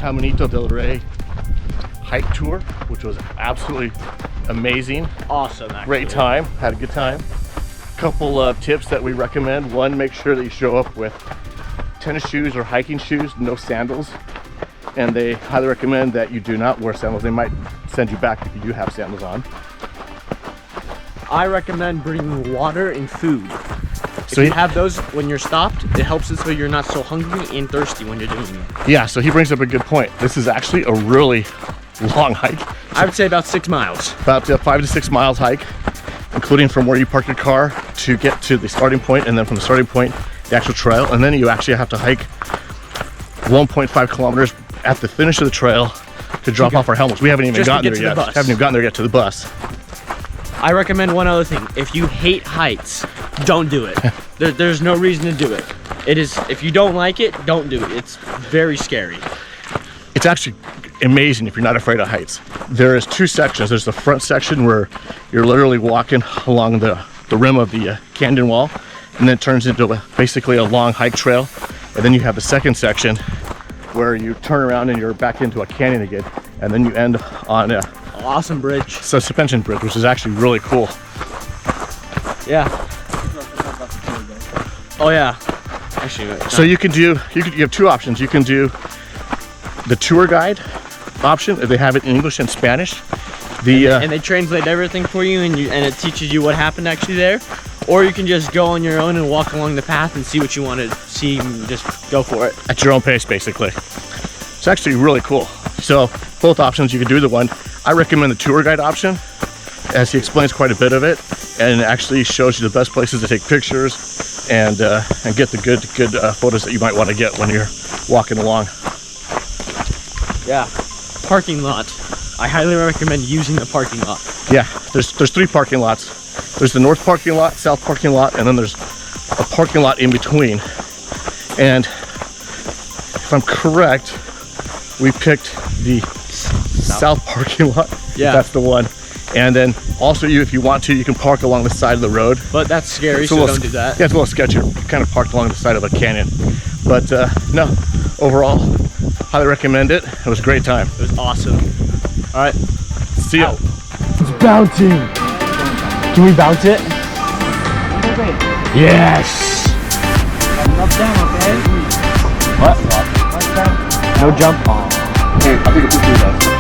Caminito del Rey hike tour, which was absolutely amazing. Awesome, actually. Great time, had a good time. Couple of tips that we recommend. One, make sure that you show up with tennis shoes or hiking shoes, no sandals. And they highly recommend that you do not wear sandals. They might send you back if you do have sandals on. I recommend bringing water and food. So if you have those when you're stopped, it helps it so you're not so hungry and thirsty when you're doing it. Yeah, so he brings up a good point. This is actually a really long hike. I would say about 6 miles. About 5 to 6 miles hike, including from where you park your car to get to the starting point, and then from the starting point, the actual trail. And then you actually have to hike 1.5 kilometers at the finish of the trail to drop off our helmets. We haven't even gotten there yet. Haven't even gotten there yet to the bus. I recommend one other thing. If you hate heights, don't do it. There's no reason to do it. It is, if you don't like it, don't do it. It's very scary. It's actually amazing if you're not afraid of heights. There is 2 sections. There's the front section where you're literally walking along the rim of the canyon wall, and then it turns into basically a long hike trail. And then you have the second section where you turn around and you're back into a canyon again, and then you end on a awesome bridge. Suspension bridge, which is actually really cool. Yeah. Oh yeah. Actually, so you have 2 options. You can do the tour guide option. They have it in English and Spanish. And they translate everything for you, and it teaches you what happened actually there. Or you can just go on your own and walk along the path and see what you want to see and just go for it. At your own pace, basically. It's actually really cool. So both options, you can do either one. I recommend the tour guide option, as he explains quite a bit of it, and actually shows you the best places to take pictures and get the good photos that you might want to get when you're walking along. Yeah, parking lot. I highly recommend using the parking lot. Yeah, there's 3 parking lots. There's the north parking lot, south parking lot, and then there's a parking lot in between. And if I'm correct, we picked the south parking lot. Yeah, that's the one. And then also, if you want to, you can park along the side of the road. But that's scary, so don't do that. Yeah, it's a little sketchy. You kind of parked along the side of a canyon. But no, overall, highly recommend it. It was a great time. It was awesome. All right, see ya. It's bouncing. Can we bounce it? Yes. Up down, okay? What? Up down. No jump. Here, I'll take a picture of that.